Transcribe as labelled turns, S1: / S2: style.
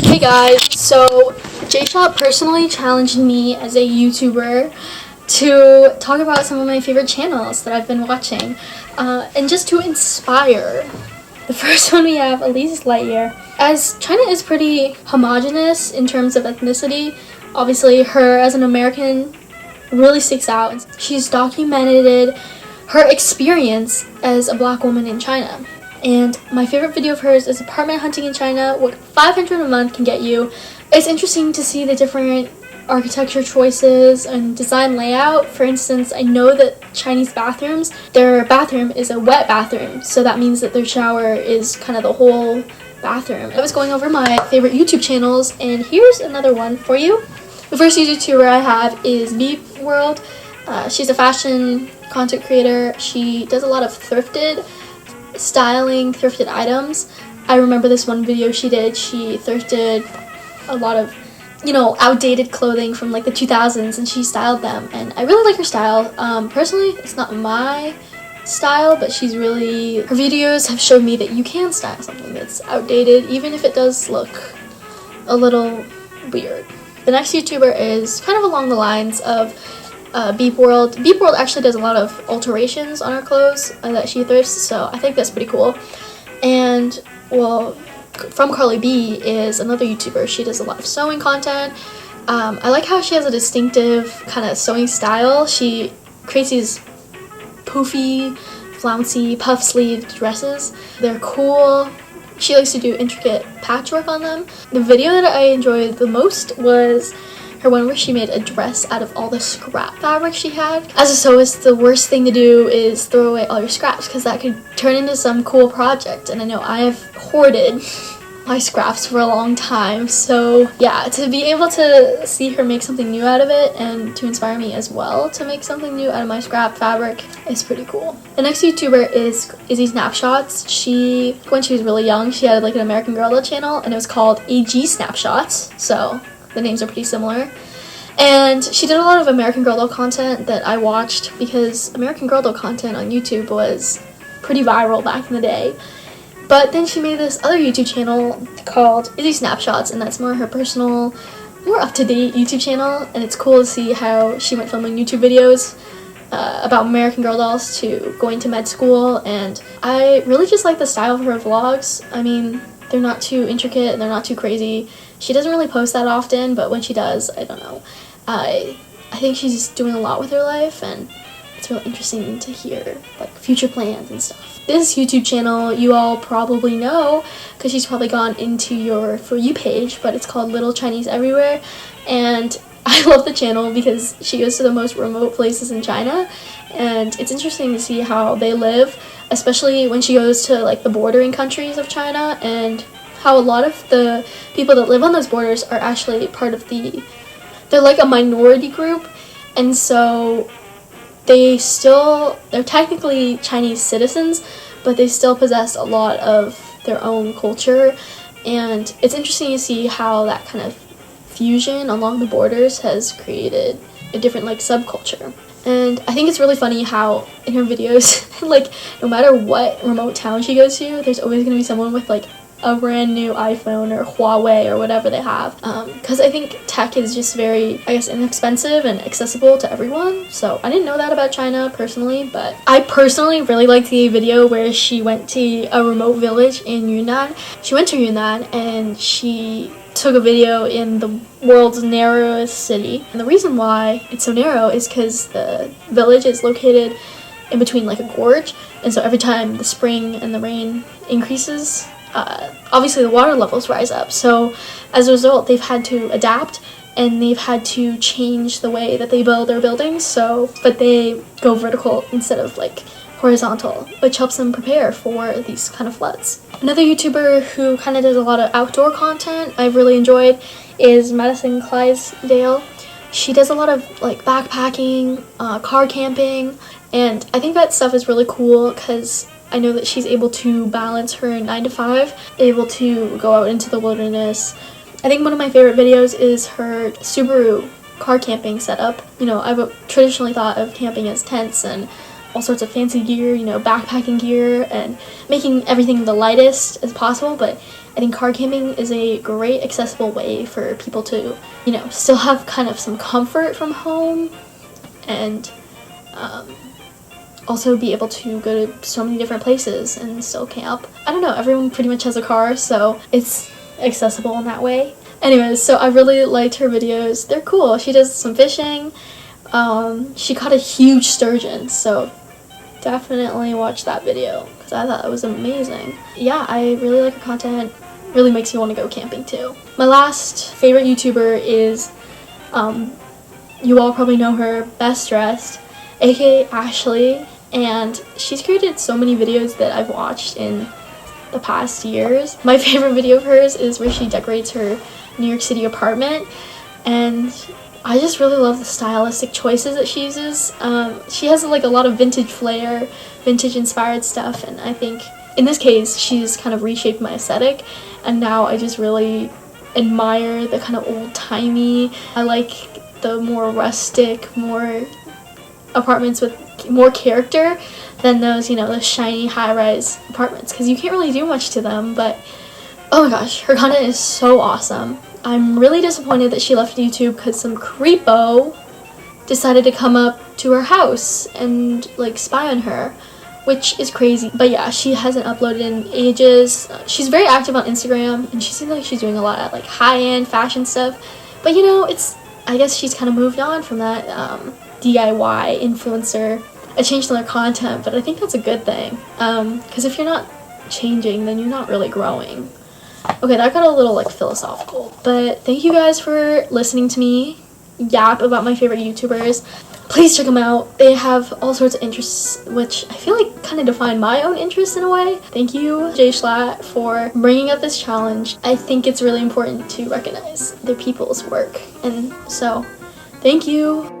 S1: Hey guys, so Schlatt personally challenged me as a YouTuber to talk about some of my favorite channels that I've been watching, and just to inspire. The first one we have Aleese's Lightyear. As China is pretty homogenous in terms of ethnicity, obviously her as an American really sticks out. She's documented her experience as a black woman in China. And my favorite video of hers is apartment hunting in China, what 500 a month can get you. It's interesting to see the different architecture choices and design layout. For instance, I know that Chinese bathrooms, their bathroom is a wet bathroom, so that means that their shower is kind of the whole bathroom. I was going over my favorite YouTube channels, and here's another one for you. The first YouTuber I have is Beep World. She's a fashion content creator. She does a lot of thrifted items. I remember this one video she did. She thrifted a lot of, outdated clothing from like the 2000s, and she styled them, and I really like her style. Personally, it's not my style, but her videos have showed me that you can style something that's outdated, even if it does look a little weird. The next YouTuber is kind of along the lines of Beep World. Beep World actually does a lot of alterations on her clothes that she thrifts, so I think that's pretty cool. And, well, From Carly B is another YouTuber. She does a lot of sewing content. I like how she has a distinctive kind of sewing style. She creates these poofy, flouncy, puff-sleeved dresses. They're cool. She likes to do intricate patchwork on them. The video that I enjoyed the most was her one where she made a dress out of all the scrap fabric she had. As a sewist, the worst thing to do is throw away all your scraps, because that could turn into some cool project, and I know I have hoarded my scraps for a long time, so yeah, to be able to see her make something new out of it and to inspire me as well to make something new out of my scrap fabric is pretty cool. The next YouTuber is Izzy Snapshots. When she was really young, she had like an American Girl doll channel, and it was called AG Snapshots, so the names are pretty similar. And she did a lot of American Girl doll content that I watched, because American Girl doll content on YouTube was pretty viral back in the day. But then she made this other YouTube channel called Izzy Snapshots, and that's more her personal, more up-to-date YouTube channel, and it's cool to see how she went filming YouTube videos about American Girl dolls to going to med school, and I really just like the style of her vlogs. I mean, they're not too intricate and they're not too crazy. She doesn't really post that often, but when she does, I don't know. I think she's doing a lot with her life, and it's really interesting to hear like future plans and stuff. This YouTube channel you all probably know, because she's probably gone into your For You page, but it's called Little Chinese Everywhere, and I love the channel because she goes to the most remote places in China, and it's interesting to see how they live, especially when she goes to like the bordering countries of China, and how a lot of the people that live on those borders are actually part of they're like a minority group, and so they're technically Chinese citizens, but they still possess a lot of their own culture, and it's interesting to see how that kind of fusion along the borders has created a different like subculture. And I think it's really funny how in her videos, like no matter what remote town she goes to, there's always going to be someone with like a brand new iPhone or Huawei or whatever they have, because I think tech is just very, I guess, inexpensive and accessible to everyone. So I didn't know that about China personally, but I personally really liked the video where she went to a remote village in Yunnan. She went to Yunnan and she took a video in the world's narrowest city, and the reason why it's so narrow is because the village is located in between like a gorge, and so every time the spring and the rain increases, obviously the water levels rise up, so as a result they've had to adapt and they've had to change the way that they build their buildings, but they go vertical instead of like horizontal, which helps them prepare for these kind of floods. Another YouTuber who kind of does a lot of outdoor content I've really enjoyed is Madison Clydesdale. She does a lot of like backpacking, car camping, and I think that stuff is really cool because I know that she's able to balance her 9-to-5, able to go out into the wilderness. I think one of my favorite videos is her Subaru car camping setup. I've traditionally thought of camping as tents and all sorts of fancy gear, you know, backpacking gear, and making everything the lightest as possible. But I think car camping is a great accessible way for people to, you know, still have kind of some comfort from home, and also be able to go to so many different places and still camp. I don't know, everyone pretty much has a car, so it's accessible in that way. Anyways, so I really liked her videos. They're cool. She does some fishing. She caught a huge sturgeon, so definitely watch that video because I thought it was amazing. Yeah, I really like her content. Really makes me want to go camping too. My last favorite YouTuber is, you all probably know her, Best Dressed, aka Ashley, and she's created so many videos that I've watched in the past years. My favorite video of hers is where she decorates her New York City apartment, and I just really love the stylistic choices that she uses. She has like a lot of vintage flair, vintage inspired stuff, and I think in this case she's kind of reshaped my aesthetic, and now I just really admire the kind of old-timey. I like the more rustic, more apartments with more character than those, you know, the shiny high-rise apartments, because you can't really do much to them. But oh my gosh, her content is so awesome. I'm really disappointed that she left YouTube because some creepo decided to come up to her house and like spy on her, which is crazy. But yeah, she hasn't uploaded in ages. She's very active on Instagram, and she seems like she's doing a lot of like high-end fashion stuff. But you know, I guess she's kind of moved on from that DIY influencer. I changed their content, but I think that's a good thing, because if you're not changing, then you're not really growing. Okay, that got a little like philosophical, but thank you guys for listening to me yap about my favorite YouTubers. Please check them out. They have all sorts of interests, which I feel like kind of define my own interests in a way. Thank you, Schlatt, for bringing up this challenge. I think it's really important to recognize the people's work, and so thank you.